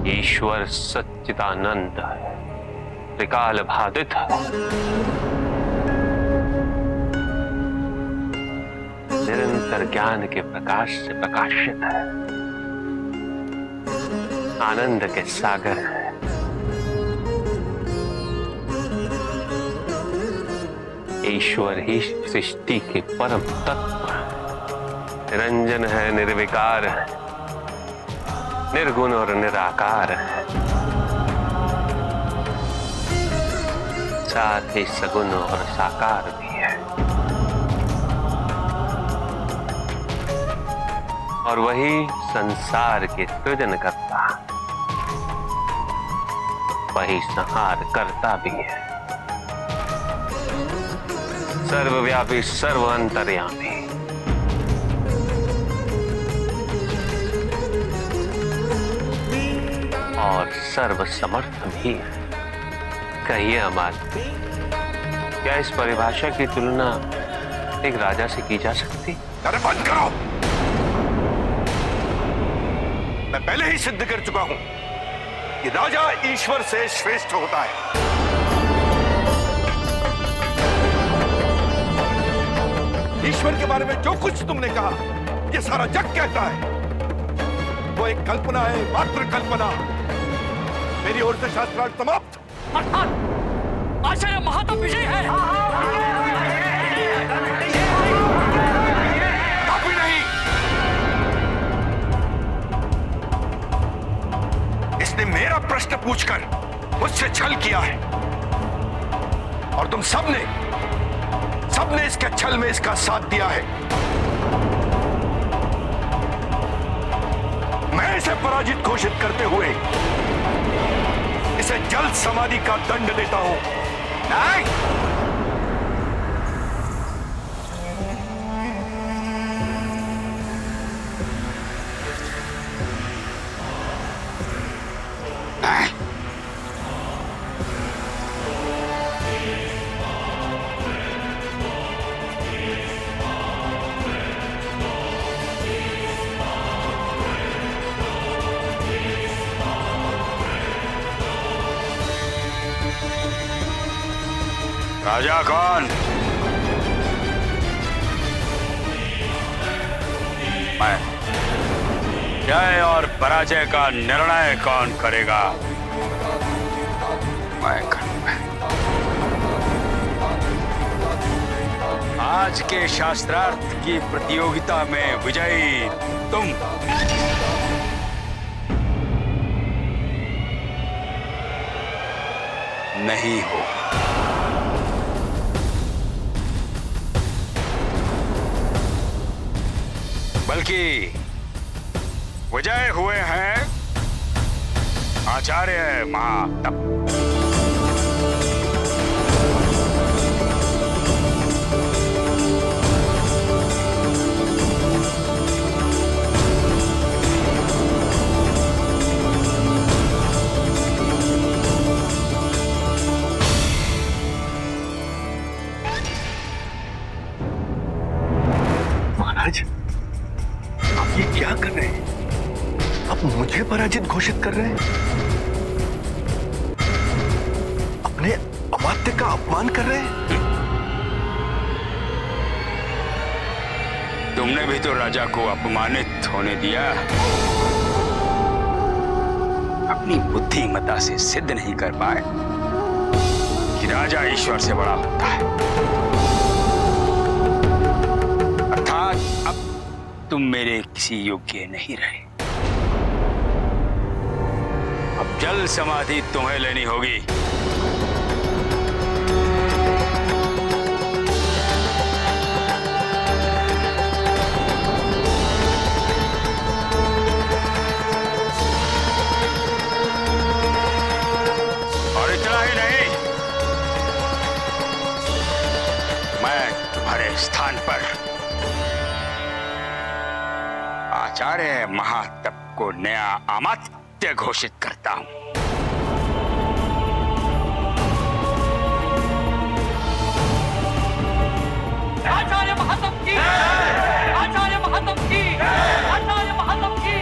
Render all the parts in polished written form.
ईश्वर सच्चिदानंद है, त्रिकाल बाधित है, निरंतर ज्ञान के प्रकाश से प्रकाशित है, आनंद के सागर है। ईश्वर ही सृष्टि के परम तत्व है, निरंजन है, निर्विकार है, निर्गुण और निराकार है, साथ ही सगुण और साकार भी है। और वही संसार के सृजन करता, वही संहार करता भी है। सर्वव्यापी, सर्व अंतर्यामी, और सर्व समर्थ भी है। कहिए अमात्य, क्या इस परिभाषा की तुलना एक राजा से की जा सकती? अरे बंद करो! मैं पहले ही सिद्ध कर चुका हूं कि राजा ईश्वर से श्रेष्ठ होता है। ईश्वर के बारे में जो कुछ तुमने कहा, ये सारा जग कहता है, वो एक कल्पना है, मात्र कल्पना। मेरी ओर से शास्त्रार्थ समाप्त। अर्थात आचार्य महातप विजय है। अभी नहीं। इसने मेरा प्रश्न पूछकर मुझसे छल किया है, और तुम सबने इसके छल में इसका साथ दिया है। मैं इसे पराजित घोषित करते हुए इसे जल्द समाधि का दंड देता हूं। नहीं! राजा कौन? मैं। जय और पराजय का निर्णय कौन करेगा? मैं करूंगा। आज के शास्त्रार्थ की प्रतियोगिता में विजयी तुम। नहीं हो। बल्कि विजय हुए हैं आचार्य महातप। महाराज, ये क्या कर रहे हैं? आप मुझे पराजित घोषित कर रहे हैं? अपने अमात्य का अपमान कर रहे हैं? तुमने भी तो राजा को अपमानित होने दिया। अपनी बुद्धिमत्ता से सिद्ध नहीं कर पाए कि राजा ईश्वर से बड़ा होता है। अर्थात अब तुम मेरे किसी योग्य नहीं रहे। अब जल समाधि तुम्हें लेनी होगी। और इतना ही नहीं, मैं तुम्हारे स्थान पर आचार्य महातप को नया अमात्य घोषित करता हूं। आचार्य महातप की, आचार्य महातप की, आचार्य महातप की।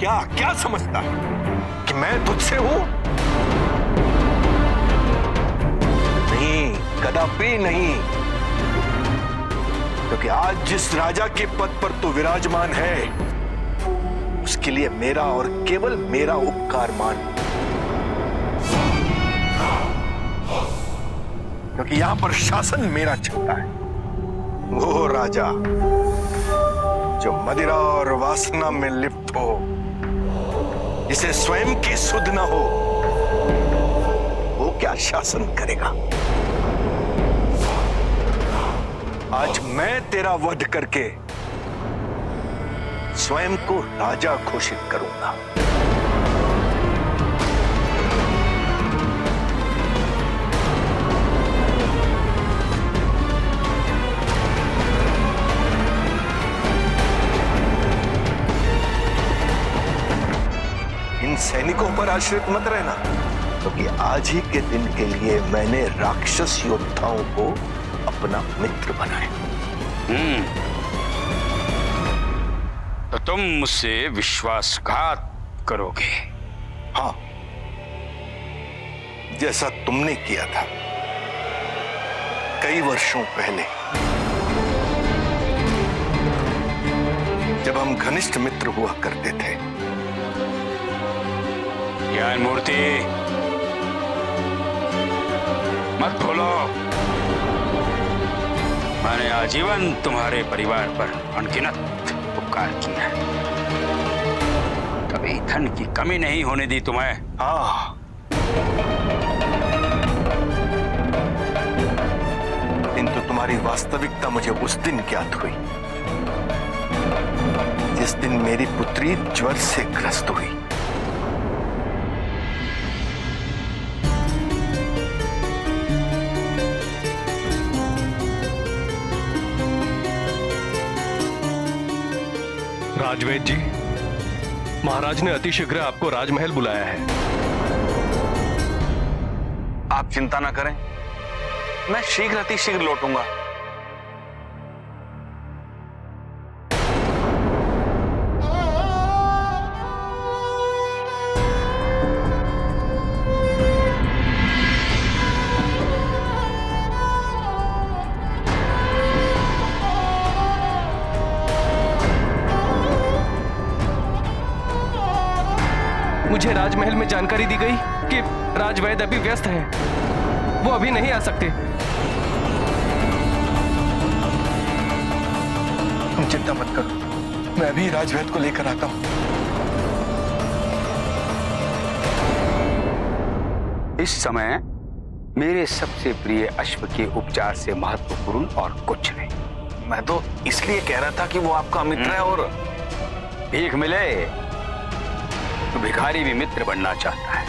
क्या क्या समझता है कि मैं तुझसे हूं? नहीं, कदापि नहीं। क्योंकि आज जिस राजा के पद पर तू विराजमान है, उसके लिए मेरा और केवल मेरा उपकार मान। क्योंकि यहां पर शासन मेरा चलता है। वो राजा जो मदिरा और वासना में लिप्त हो, जिसे स्वयं की सुध न हो, वो क्या शासन करेगा? आज मैं तेरा वध करके स्वयं को राजा घोषित करूंगा। इन सैनिकों पर आश्रित मत रहना, क्योंकि आज ही के दिन के लिए मैंने राक्षस योद्धाओं को अपना मित्र बनाया। तो तुम मुझसे विश्वासघात करोगे? हाँ, जैसा तुमने किया था कई वर्षों पहले, जब हम घनिष्ठ मित्र हुआ करते थे। ज्ञान मूर्ति, मत भूलो, मैंने आजीवन तुम्हारे परिवार पर अनगिनत उपकार किया है। कभी धन की कमी नहीं होने दी तुम्हें। हाँ, किंतु तुम्हारी वास्तविकता मुझे उस दिन ज्ञात हुई, जिस दिन मेरी पुत्री ज्वर से ग्रस्त हुई। राजवेद जी, महाराज ने अतिशीघ्र आपको राजमहल बुलाया है। आप चिंता ना करें, मैं शीघ्र अतिशीघ्र लौटूंगा। मुझे राजमहल में जानकारी दी गई कि राजवैद अभी व्यस्त हैं। वो अभी नहीं आ सकते। चिंता मत करो, मैं अभी राजवैद को लेकर आता हूं। इस समय मेरे सबसे प्रिय अश्व के उपचार से महत्वपूर्ण और कुछ नहीं। मैं तो इसलिए कह रहा था कि वो आपका मित्र है और भीख मिले तो भिखारी भी मित्र बनना चाहता है।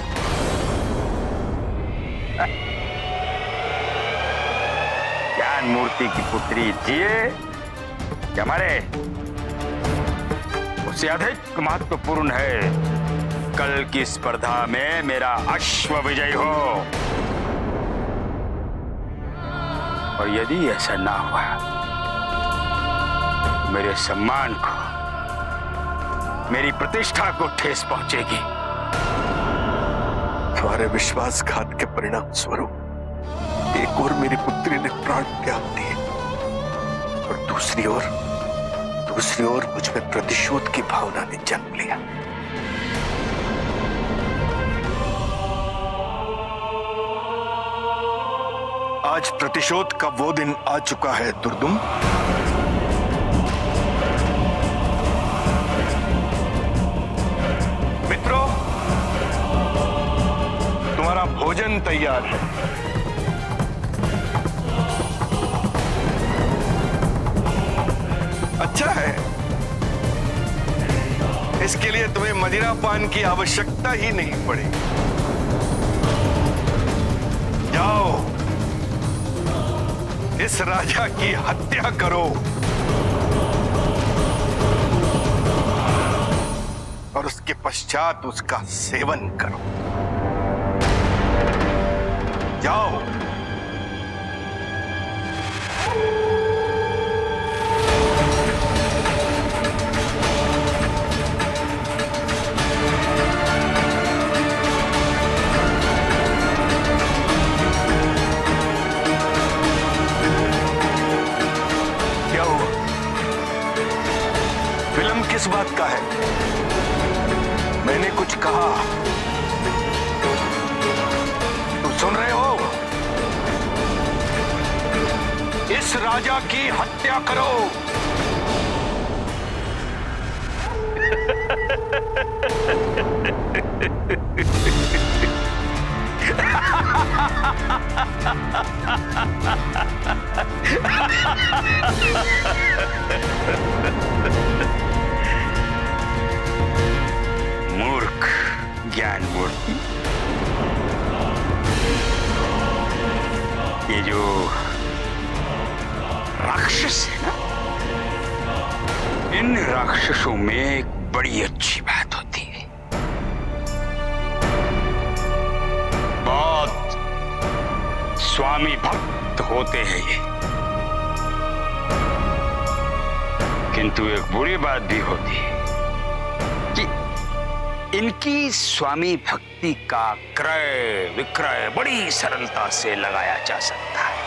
ज्ञान मूर्ति की पुत्री जिए या मरे, उससे अधिक महत्वपूर्ण है कल की स्पर्धा में मेरा अश्व विजयी हो। और यदि ऐसा ना हुआ, मेरे सम्मान को, मेरी प्रतिष्ठा को ठेस पहुंचेगी। तुम्हारे विश्वासघात के परिणाम स्वरूप एक और मेरी पुत्री ने प्राण त्याग दिए, और दूसरी ओर मुझ में प्रतिशोध की भावना ने जन्म लिया। आज प्रतिशोध का वो दिन आ चुका है दुर्दुम। मित्रों, तुम्हारा भोजन तैयार है। अच्छा है, इसके लिए तुम्हें मदिरा पान की आवश्यकता ही नहीं पड़ेगी। जाओ, इस राजा की हत्या करो और उसके पश्चात उसका सेवन करो। जाओ। बात का है? मैंने कुछ कहा? तुम सुन रहे हो? इस राजा की हत्या करो। मूर्ख ज्ञान मूर्ति, ये जो राक्षस है ना, इन राक्षसों में एक बड़ी अच्छी बात होती है। बहुत स्वामी भक्त होते हैं ये, किंतु एक बुरी बात भी होती है कि इनकी स्वामी भक्ति का क्रय विक्रय बड़ी सरलता से लगाया जा सकता है।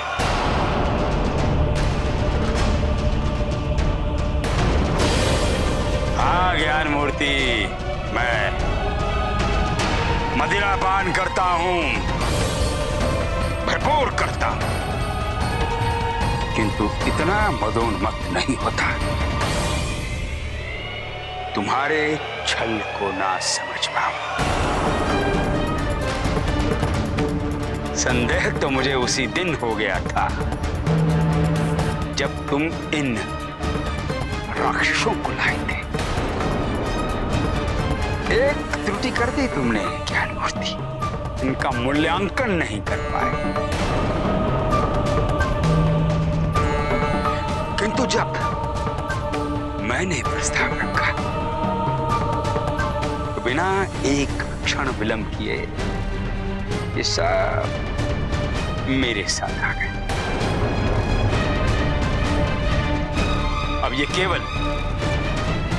हाँ ज्ञान मूर्ति, मैं मदिरा पान करता हूं, भरपूर करता हूं, किंतु इतना मदोन्मत्त नहीं होता। तुम्हारे छल को ना समझ पाऊं। संदेह तो मुझे उसी दिन हो गया था जब तुम इन राक्षसों को लाए थे। एक त्रुटि कर दी तुमने ज्ञान मूर्ति, इनका मूल्यांकन नहीं कर पाए। किंतु जब मैंने प्रस्ताव रखा तो बिना एक क्षण विलंब किए ये सब मेरे साथ आ गए। अब ये केवल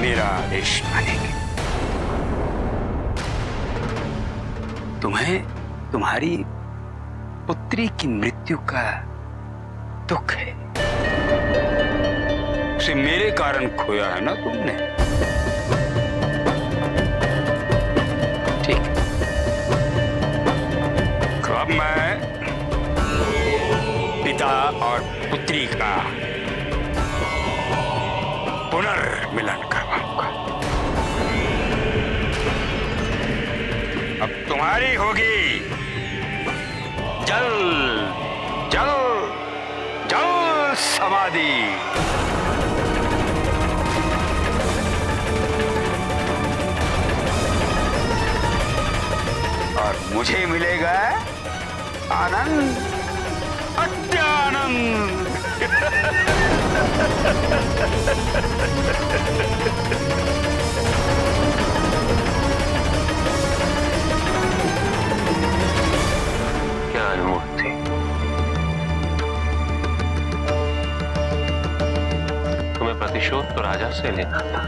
मेरा आदेश मानेंगे। तुम्हें तुम्हारी पुत्री की मृत्यु का दुख है, उसे मेरे कारण खोया है ना तुमने। ठीक, तो अब मैं पिता और पुत्री का पुनर्मिलन करवाऊंगा। अब तुम्हारी होगी जल जल जल समाधि। और मुझे मिलेगा आनंद, अत्यानंद। ज्ञान मूर्ति, तुम्हें प्रतिशोध तो राजा से लेना था,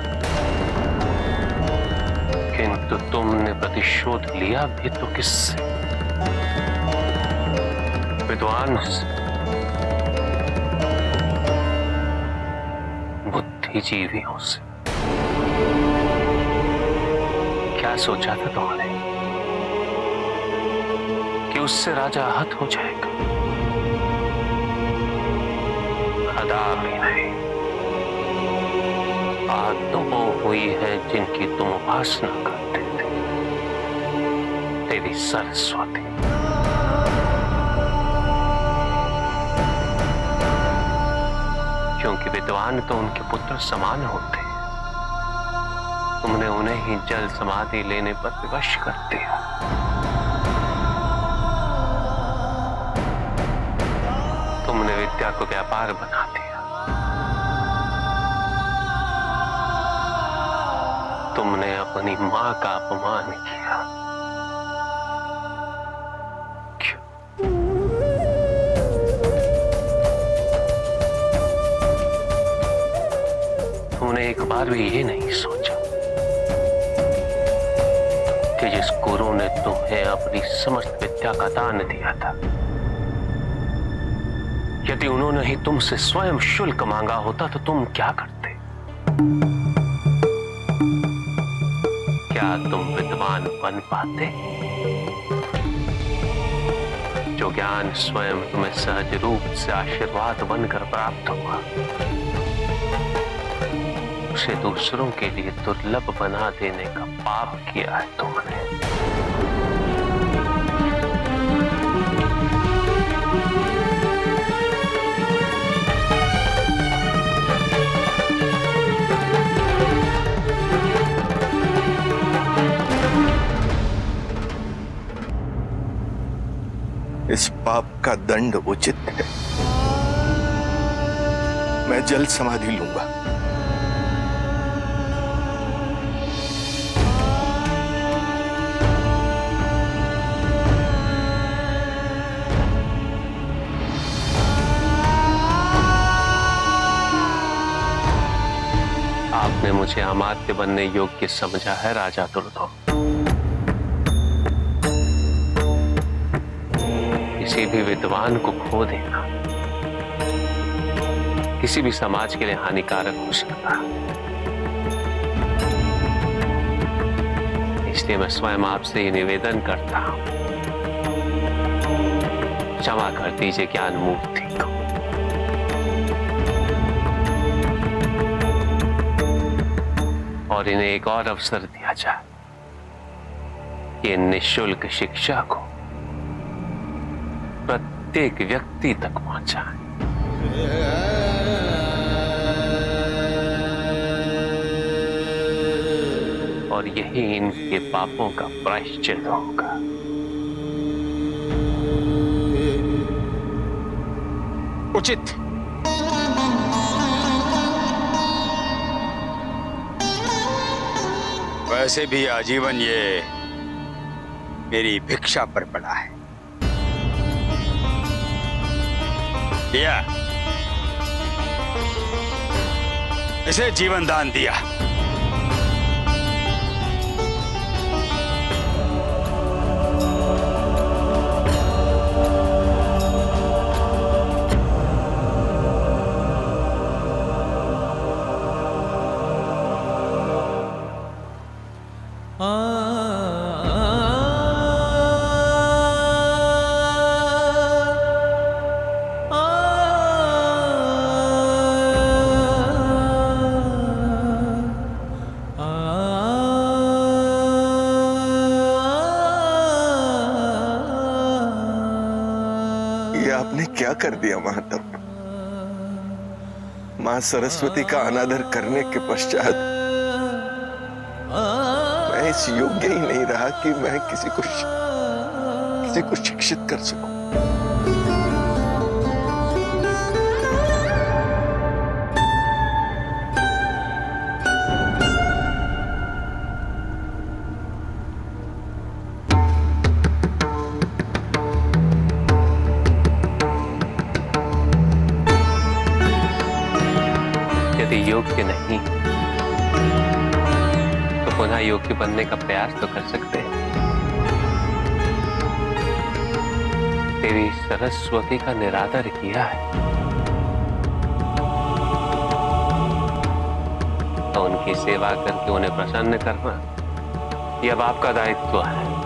किंतु तुमने प्रतिशोध लिया भी तो किससे? विद्वान से, बुद्धिजीवियों से। क्या सोचा था तुमने कि उससे राजा आहत हो जाएगा? कदापि नहीं। बात तो वो हुई है जिनकी तुम उपासना करते थे, तेरी सरस्वती। क्योंकि विद्वान तो उनके पुत्र समान होते हैं, तुमने उन्हें ही जल समाधि लेने पर विवश कर दिया। तुमने विद्या को व्यापार बना दिया। तुमने अपनी मां का अपमान किया। क्यों? तुमने एक बार भी ये नहीं सोचा कि जिस गुरु ने तुम्हें अपनी समस्त विद्या का दान दिया था, यदि उन्होंने ही तुमसे स्वयं शुल्क मांगा होता तो तुम क्या करते? क्या तुम विद्वान बन पाते? जो ज्ञान स्वयं तुम्हें सहज रूप से आशीर्वाद बनकर प्राप्त हुआ, उसे दूसरों के लिए दुर्लभ बना देने का पाप किया है तुमने। इस पाप का दंड उचित है। मैं जल्द समाधि लूंगा। आपने मुझे अमात्य बनने योग्य समझा है राजा दुर्योधन। किसी भी विद्वान को खो देना किसी भी समाज के लिए हानिकारक हो सकता है। इसलिए मैं स्वयं आपसे ये निवेदन करता हूं, क्षमा कर दीजिए ज्ञान मूर्ति को। और इन्हें एक और अवसर दिया जाए कि निःशुल्क शिक्षा को प्रत्येक व्यक्ति तक पहुंचाएं। और यही इनके पापों का प्रायश्चित होगा। उचित। वैसे भी आजीवन ये मेरी भिक्षा पर पड़ा है। दिया, इसे जीवन दान दिया। आपने क्या कर दिया महातप? मां सरस्वती का अनादर करने के पश्चात मैं इस योग्य ही नहीं रहा कि मैं किसी को शिक्षित कर सकूं। योग्य नहीं तो पुनः योग्य बनने का प्रयास तो कर सकते हैं। तेरी सरस्वती का निरादर किया है तो उनकी सेवा करके उन्हें प्रसन्न करना ये अब आपका दायित्व है।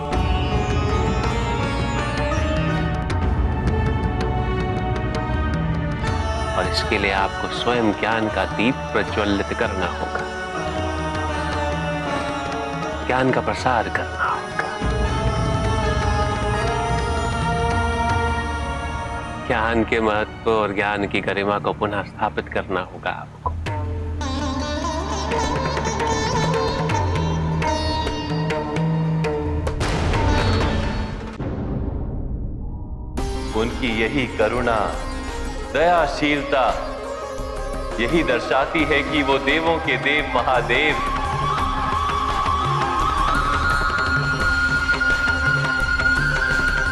और इसके लिए आपको स्वयं ज्ञान का दीप प्रज्वलित करना होगा, ज्ञान का प्रसार करना होगा। ज्ञान के महत्व और ज्ञान की गरिमा को पुनः स्थापित करना होगा आपको। उनकी यही करुणा दयाशीलता यही दर्शाती है कि वो देवों के देव महादेव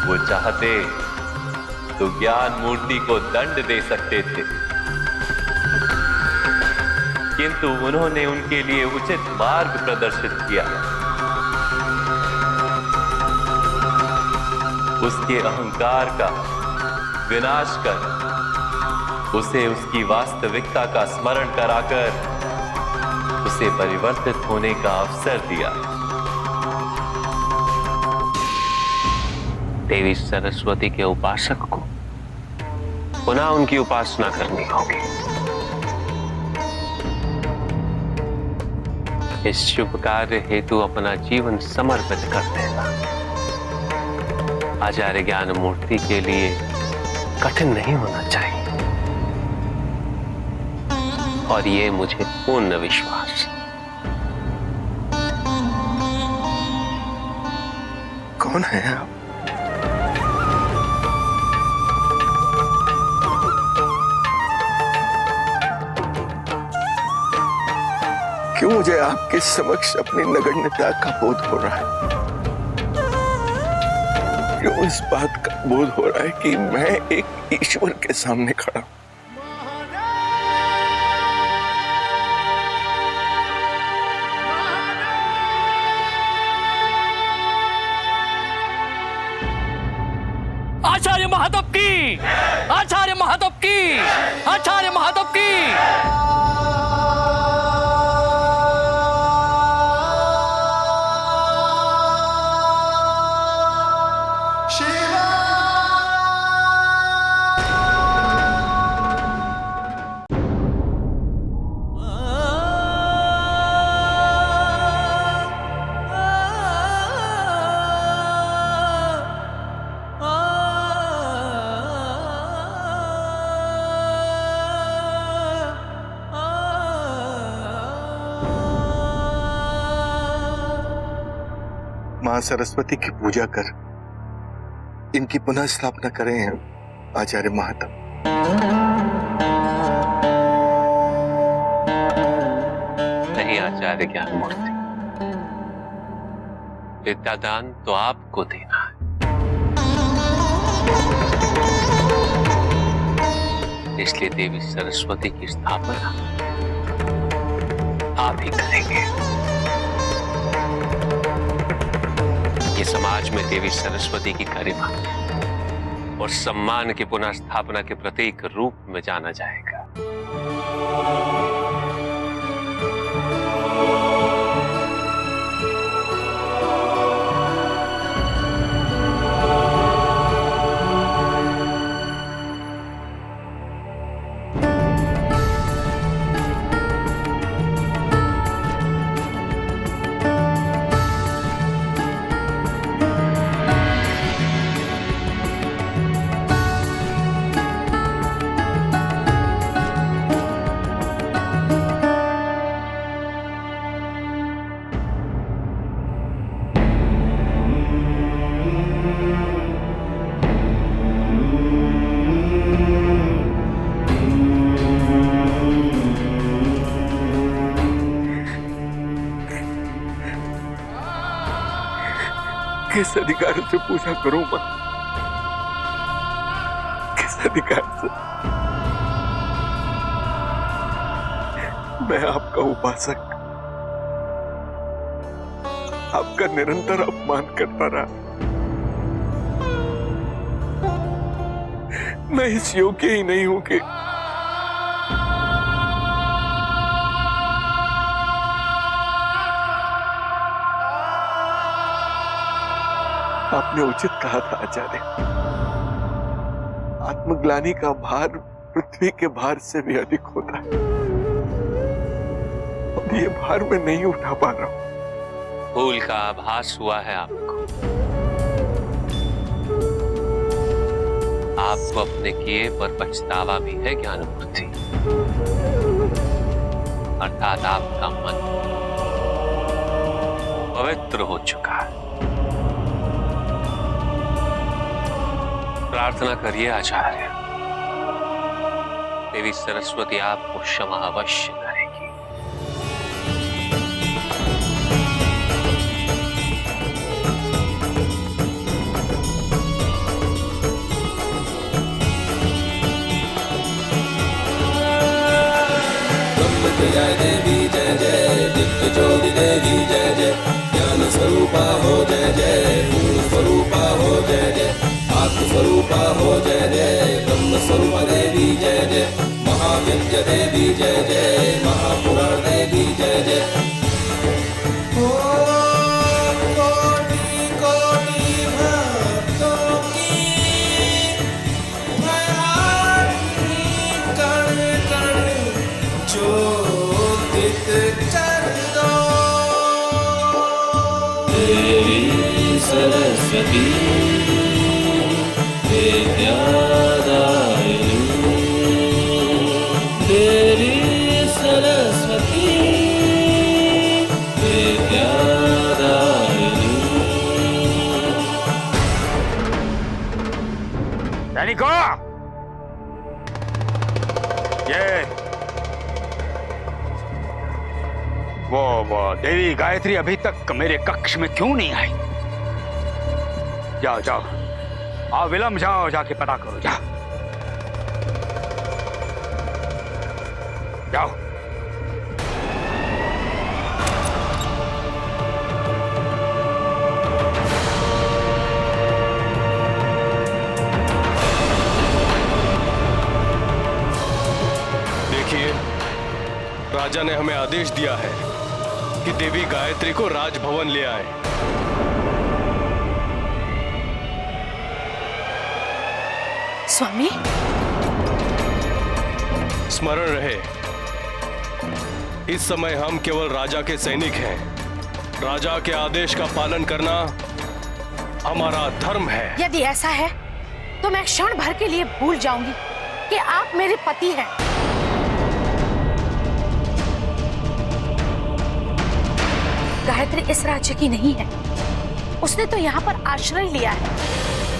वो चाहते तो ज्ञान मूर्ति को दंड दे सकते थे, किंतु उन्होंने उनके लिए उचित मार्ग प्रदर्शित किया। उसके अहंकार का विनाश कर उसे उसकी वास्तविकता का स्मरण कराकर उसे परिवर्तित होने का अवसर दिया। देवी सरस्वती के उपासक को पुनः उनकी उपासना करनी होगी। इस शुभ कार्य हेतु अपना जीवन समर्पित कर देना आचार्य ज्ञान मूर्ति के लिए कठिन नहीं होना चाहिए, और ये मुझे पूर्ण विश्वास। कौन है आप? क्यों मुझे आपके समक्ष अपनी नगण्यता का बोध हो रहा है? क्यों इस बात का बोध हो रहा है कि मैं एक ईश्वर के सामने खड़ा हूं? आचार्य महादेव की, आचार्य महादेव की, आचार्य महादेव की। मां सरस्वती की पूजा कर इनकी पुनः स्थापना करें आचार्य महात्म। नहीं आचार्य ज्ञान मूर्ति, विद्यादान तो आपको देना है, इसलिए देवी सरस्वती की स्थापना आप ही करेंगे। ये समाज में देवी सरस्वती की गरिमा और सम्मान की पुनः स्थापना के प्रतीक रूप में जाना जाएगा। किस अधिकार से पूजा करूं मां? किस अधिकार से? मैं आपका उपासक, आपका निरंतर अपमान करता रहा। मैं इस योग्य ही नहीं हूं कि आपने उचित कहा था आचार्य, आत्मग्लानि का भार पृथ्वी के भार से भी अधिक होता है, और ये भार मैं नहीं उठा पा रहा हूं। भूल का आभास हुआ है आपको। आपको अपने किए पर पछतावा भी है ज्ञानमूर्ति, अर्थात आपका मन पवित्र हो चुका है। प्रार्थना करिए आचार्य, देवी सरस्वती आपको क्षमा अवश्य करेगी। जय देवी जय जय, दिव्य ज्योति देवी जय जय, ज्ञान स्वरूपा हो जय जय, पूर्ण स्वरूपा हो जय जय, आत्म स्वरूपा हो जय जय, ब्रह्म स्वरूप देवी जय जय, महाविद्या देवी जय जय, महापुराण देवी जय जय। कोटि कोटि भक्तों सरस्वती विद्यादायिनी देवी सरस्वती विद्यादायिनी। सैनिकों, ये वो देवी गायत्री अभी तक मेरे कक्ष में क्यों नहीं आई? जाओ जाओ, आप विलंब जाओ, जाके पता करो, जाओ जाओ। देखिए, राजा ने हमें आदेश दिया है कि देवी गायत्री को राजभवन ले आए। स्वामी, स्मरण रहे, इस समय हम केवल राजा के सैनिक हैं। राजा के आदेश का पालन करना हमारा धर्म है। यदि ऐसा है तो मैं क्षण भर के लिए भूल जाऊंगी कि आप मेरे पति हैं। गायत्री इस राज्य की नहीं है, उसने तो यहाँ पर आश्रय लिया है,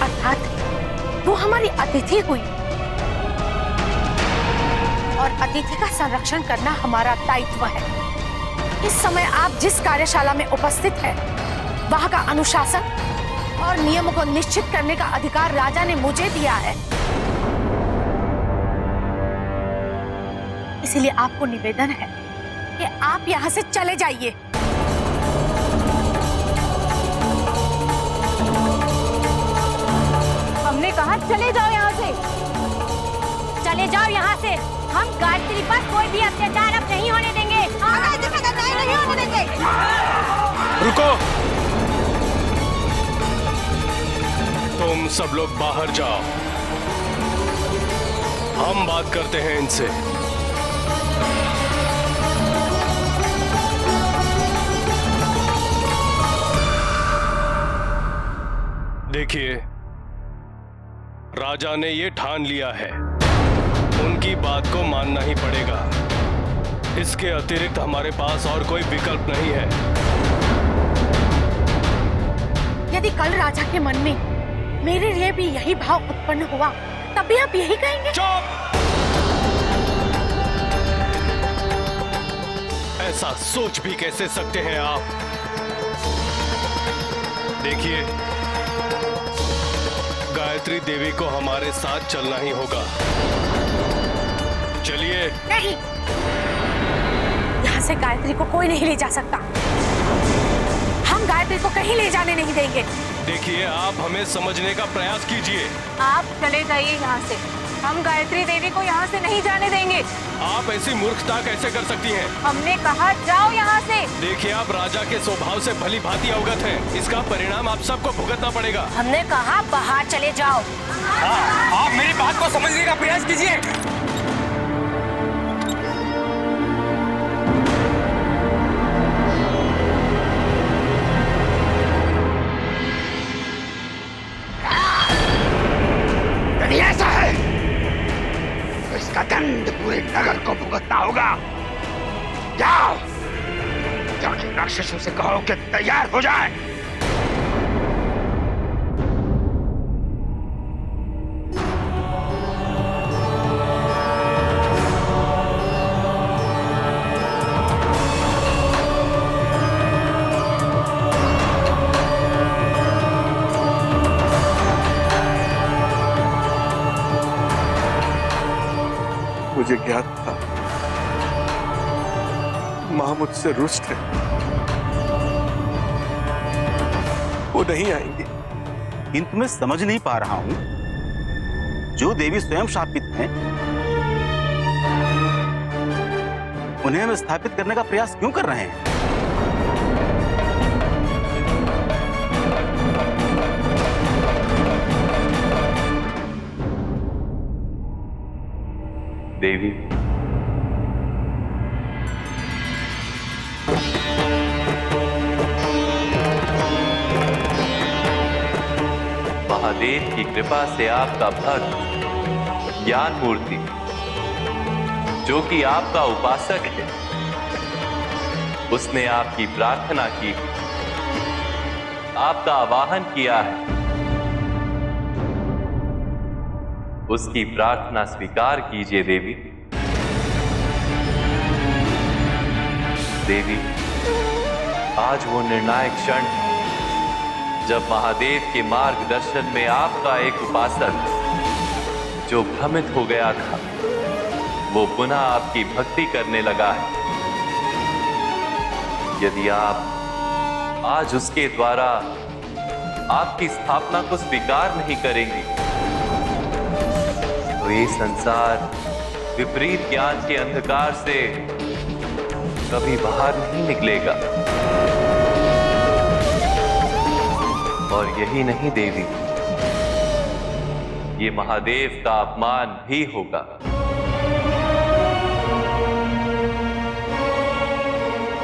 अर्थात वो हमारी अतिथि हुई और अतिथि का संरक्षण करना हमारा दायित्व है। इस समय आप जिस कार्यशाला में उपस्थित हैं, वहां का अनुशासन और नियमों को निश्चित करने का अधिकार राजा ने मुझे दिया है। इसलिए आपको निवेदन है कि आप यहाँ से चले जाइए। हमने कहा चले जाओ यहाँ से, चले जाओ यहाँ से। हम गायत्री पर कोई भी अत्याचार अब नहीं होने देंगे। नहीं होने देंगे। रुको, तुम सब लोग बाहर जाओ, हम बात करते हैं इनसे। देखिए, राजा ने ये ठान लिया है, उनकी बात को मानना ही पड़ेगा। इसके अतिरिक्त हमारे पास और कोई विकल्प नहीं है। यदि कल राजा के मन में मेरे लिए भी यही भाव उत्पन्न हुआ, तब भी आप यही कहेंगे? चुप! ऐसा सोच भी कैसे सकते हैं आप? देखिए, गायत्री देवी को हमारे साथ चलना ही होगा। चलिए। नहीं, यहाँ से गायत्री को कोई नहीं ले जा सकता। हम गायत्री को कहीं ले जाने नहीं देंगे। देखिए, आप हमें समझने का प्रयास कीजिए। आप चले जाइए यहाँ से, हम गायत्री देवी को यहाँ से नहीं जाने देंगे। आप ऐसी मूर्खता कैसे कर सकती हैं? हमने कहा जाओ यहाँ से। देखिए, आप राजा के स्वभाव से भली भांति अवगत हैं। इसका परिणाम आप सबको भुगतना पड़ेगा। हमने कहा बाहर चले जाओ। आप मेरी बात को समझने का प्रयास कीजिए। यदि ऐसा है तो इसका दंड पूरे नगर को भुगतना होगा। जाओ, जाके राक्षसों से कहो कि तैयार हो जाए। मुझे ज्ञात था मां मुझसे रुष्ट है, वो नहीं आएंगी। किंतु मैं समझ नहीं पा रहा हूं, जो देवी स्वयं शापित हैं, उन्हें हम स्थापित करने का प्रयास क्यों कर रहे हैं? देवी, महादेव की कृपा से आपका भक्त ज्ञान मूर्ति, जो कि आपका उपासक है, उसने आपकी प्रार्थना की, आपका आवाहन किया है। उसकी प्रार्थना स्वीकार कीजिए देवी। देवी, आज वो निर्णायक क्षण है जब महादेव के मार्गदर्शन में आपका एक उपासक जो भ्रमित हो गया था, वो पुनः आपकी भक्ति करने लगा है। यदि आप आज उसके द्वारा आपकी स्थापना को स्वीकार नहीं करेंगे, तो ये संसार विपरीत ज्ञान के अंधकार से कभी बाहर नहीं निकलेगा। और यही नहीं देवी, ये महादेव का अपमान भी होगा।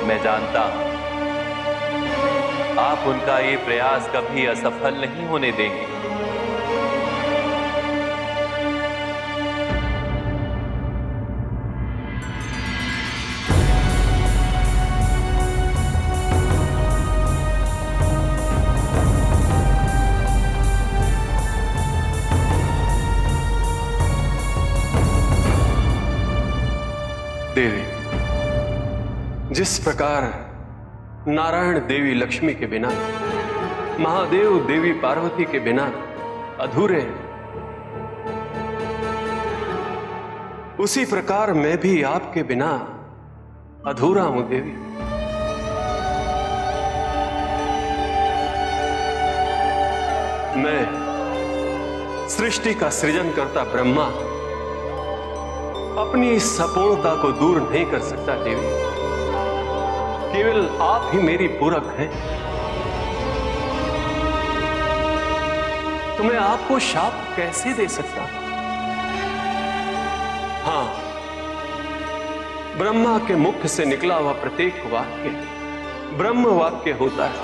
मैं जानता हूं आप उनका ये प्रयास कभी असफल नहीं होने देंगे। देवी, जिस प्रकार नारायण देवी लक्ष्मी के बिना, महादेव देवी पार्वती के बिना अधूरे हैं, उसी प्रकार मैं भी आपके बिना अधूरा हूं देवी। मैं सृष्टि का सृजन करता ब्रह्मा अपनी इस अपूर्णता को दूर नहीं कर सकता देवी। केवल आप ही मेरी पूरक हैं। तो मैं आपको शाप कैसे दे सकता? हां, ब्रह्मा के मुख से निकला हुआ प्रत्येक वाक्य ब्रह्म वाक्य होता है।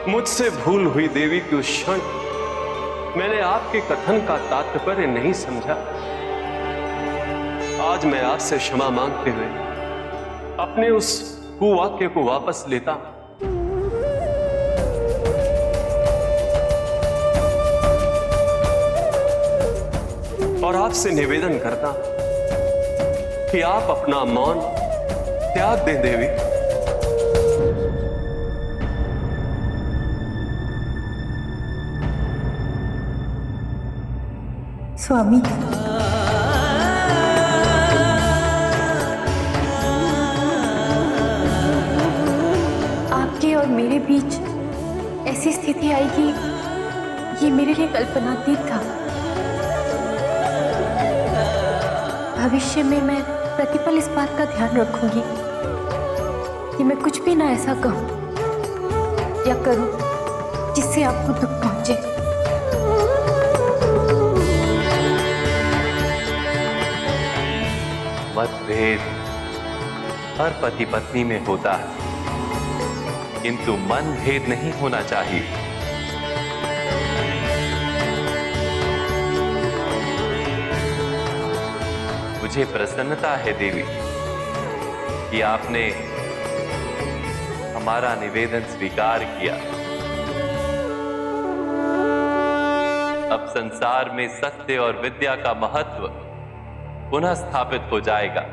मुझसे भूल हुई देवी की उस क्षण मैंने आपके कथन का तात्पर्य नहीं समझा। आज मैं आपसे क्षमा मांगते हुए अपने उस कुवाक्य को वापस लेता हूं। और आपसे निवेदन करता हूं कि आप अपना मौन त्याग दें देवी। स्वामी, आपके और मेरे बीच ऐसी स्थिति आएगी, ये मेरे लिए कल्पनातीत था। भविष्य में मैं प्रतिपल इस बात का ध्यान रखूंगी कि मैं कुछ भी ना ऐसा कहूं या करूं जिससे आपको दुख पहुंचे। मतभेद हर पति पत्नी में होता है, किंतु मन भेद नहीं होना चाहिए। मुझे प्रसन्नता है देवी कि आपने हमारा निवेदन स्वीकार किया। अब संसार में सत्य और विद्या का महत्व पुनः स्थापित हो जाएगा।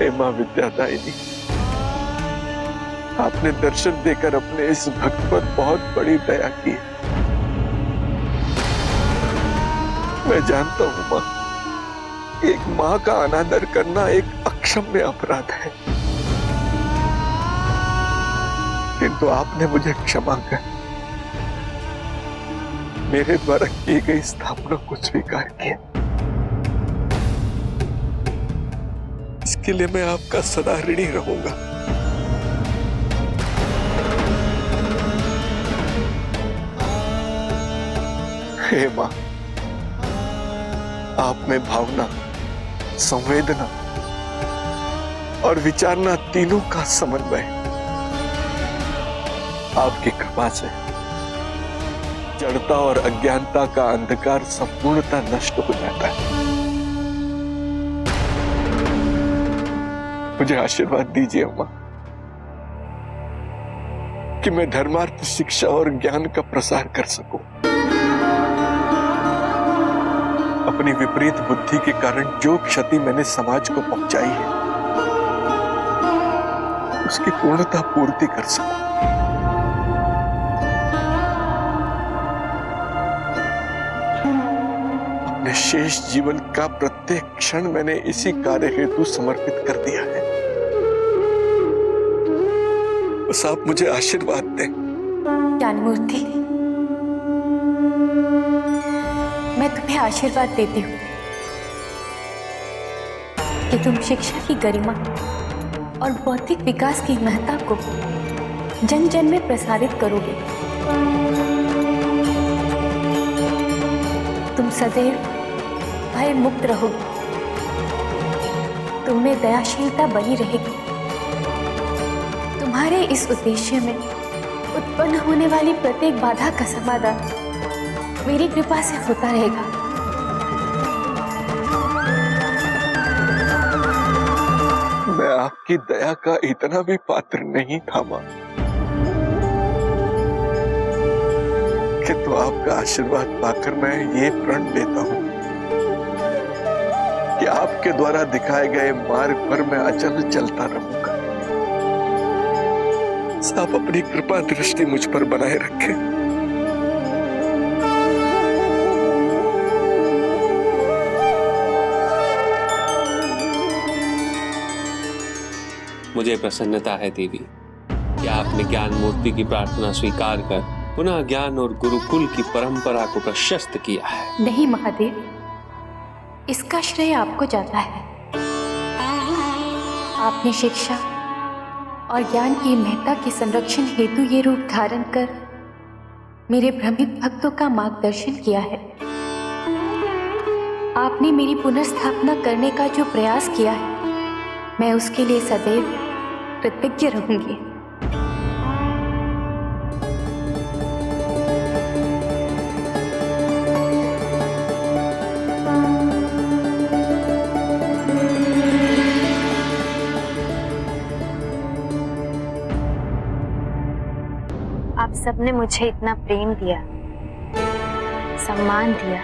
हे मां विद्यादायिनी, आपने दर्शन देकर अपने इस भक्त पर बहुत बड़ी दया की है। मैं जानता हूं मां, एक मां का अनादर करना एक अक्षम्य अपराध है, किंतु आपने मुझे क्षमा कर मेरे द्वारा की गई स्थापना को स्वीकार किया। इसके लिए मैं आपका सदा ऋणी रहूंगा। हे मां, आप में भावना, संवेदना और विचारना तीनों का समन्वय आपकी कृपा से जड़ता और अज्ञानता का अंधकार संपूर्णतः नष्ट हो जाता है। मुझे आशीर्वाद दीजिए अम्मा कि मैं धर्मार्थ शिक्षा और ज्ञान का प्रसार कर सकूं। अपनी विपरीत बुद्धि के कारण जो क्षति मैंने समाज को पहुंचाई है, उसकी पूर्णतः पूर्ति कर सकूं। अपने शेष जीवन का प्रत्येक क्षण मैंने इसी कार्य हेतु समर्पित कर दिया है। बस आप मुझे आशीर्वाद दें। ज्ञानमूर्ति, मैं तुम्हें आशीर्वाद देती हूँ कि तुम शिक्षा की गरिमा और बौद्धिक विकास की महत्ता को जन जन में प्रसारित करोगे। तुम सदैव भय मुक्त रहोगे, तुम में दयाशीलता बनी रहेगी। तुम्हारे इस उद्देश्य में उत्पन्न होने वाली प्रत्येक बाधा का समाधान मेरी कृपा से होता रहेगा। मैं आपकी दया का इतना भी पात्र नहीं था मां, किंतु आपका आशीर्वाद पाकर मैं ये प्रण लेता हूं कि आपके द्वारा दिखाए गए मार्ग पर मैं अचल चलता रहूंगा। आप अपनी कृपा दृष्टि मुझ पर बनाए रखें। मुझे प्रसन्नता है देवी कि आपने ज्ञान मूर्ति की प्रार्थना स्वीकार कर पुनः ज्ञान और गुरुकुल की परंपरा को प्रशस्त किया है। नहीं महादेव, इसका श्रेय आपको जाता है। आपने शिक्षा और ज्ञान की महत्ता के संरक्षण हेतु ये रूप धारण कर मेरे भ्रमित भक्तों का मार्गदर्शन किया है। आपने मेरी पुनर्स्थापना करने का जो प्रयास किया है, मैं उसके लिए सदैव कृतज्ञ रहूंगी। आप सबने मुझे इतना प्रेम दिया, सम्मान दिया,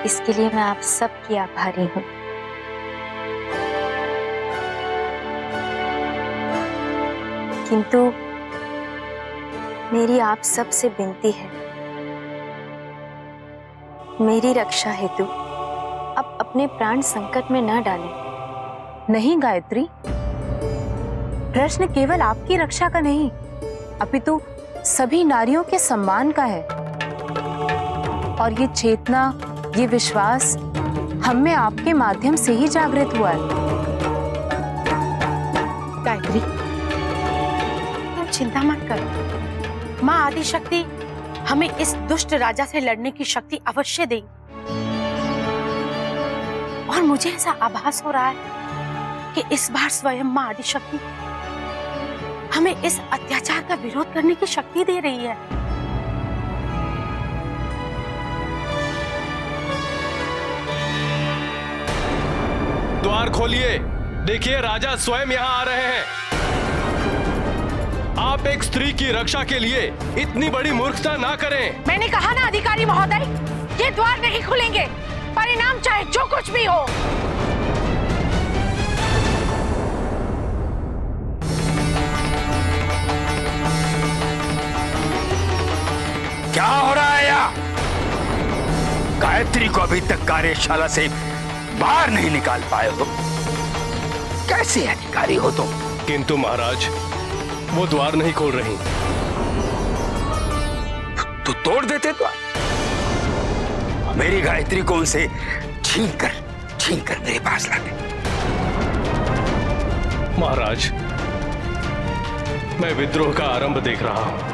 इसके लिए मैं आप सबकी आभारी हूँ। किंतु मेरी आप सब से विनती है, मेरी रक्षा हेतु आप अपने प्राण संकट में न डालें। नहीं गायत्री, प्रश्न केवल आपकी रक्षा का नहीं, अपितु सभी नारियों के सम्मान का है। और ये चेतना, ये विश्वास हम में आपके माध्यम से ही जागृत हुआ है। गायत्री, चिंता मत कर, माँ आदिशक्ति हमें इस दुष्ट राजा से लड़ने की शक्ति अवश्य देगी। और मुझे ऐसा आभास हो रहा है कि इस बार स्वयं माँ आदिशक्ति हमें इस अत्याचार का विरोध करने की शक्ति दे रही है। द्वार खोलिए, देखिए राजा स्वयं यहाँ आ रहे हैं। आप एक स्त्री की रक्षा के लिए इतनी बड़ी मूर्खता ना करें। मैंने कहा ना अधिकारी महोदय, ये द्वार नहीं खुलेंगे, परिणाम चाहे जो कुछ भी हो। क्या हो रहा है यहाँ? गायत्री को अभी तक कार्यशाला से बाहर नहीं निकाल पाए हो। कैसे अधिकारी हो तुम? किंतु महाराज, वो द्वार नहीं खोल रही। तो तोड़ देते तो मेरी गायत्री को उनसे छीन कर मेरे पास लाते। महाराज, मैं विद्रोह का आरंभ देख रहा हूं।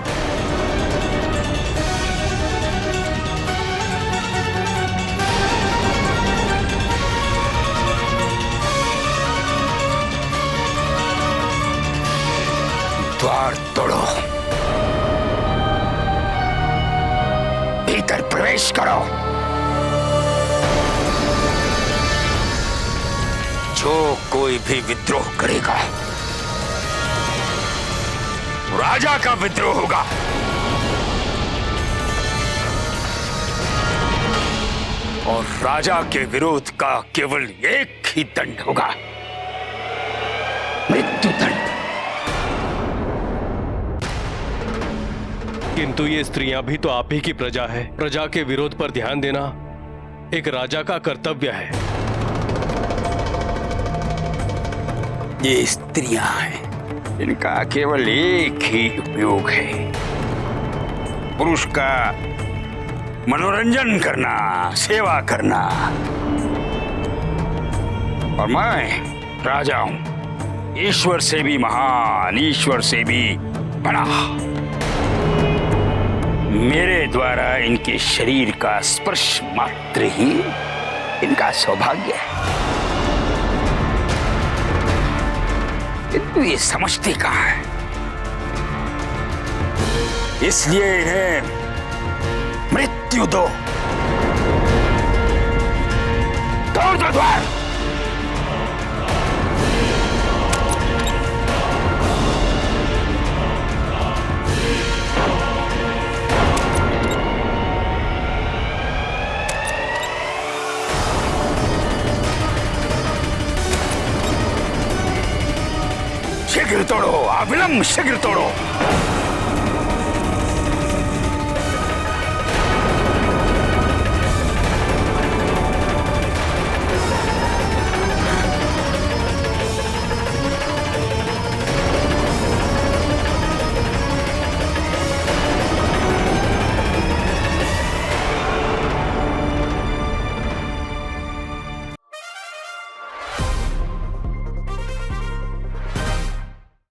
द्वार तोड़ो, भीतर प्रवेश करो। जो कोई भी विद्रोह करेगा, राजा का विद्रोह होगा। और राजा के विरोध का केवल एक ही दंड होगा, मृत्यु दंड। किंतु ये स्त्रियां भी तो आप ही की प्रजा है। प्रजा के विरोध पर ध्यान देना एक राजा का कर्तव्य है। ये स्त्रियां हैं, इनका केवल एक ही उपयोग है, पुरुष का मनोरंजन करना, सेवा करना। और मैं राजा हूं, ईश्वर से भी महान, ईश्वर से भी बड़ा। मेरे द्वारा इनके शरीर का स्पर्श मात्र ही इनका सौभाग्य है। किंतु ये समझते कहां है, इसलिए इन्हें मृत्यु दो। तोड़ दो द्वार। शीघ्र तोड़ो, अविलंब शीघ्र तोड़ो।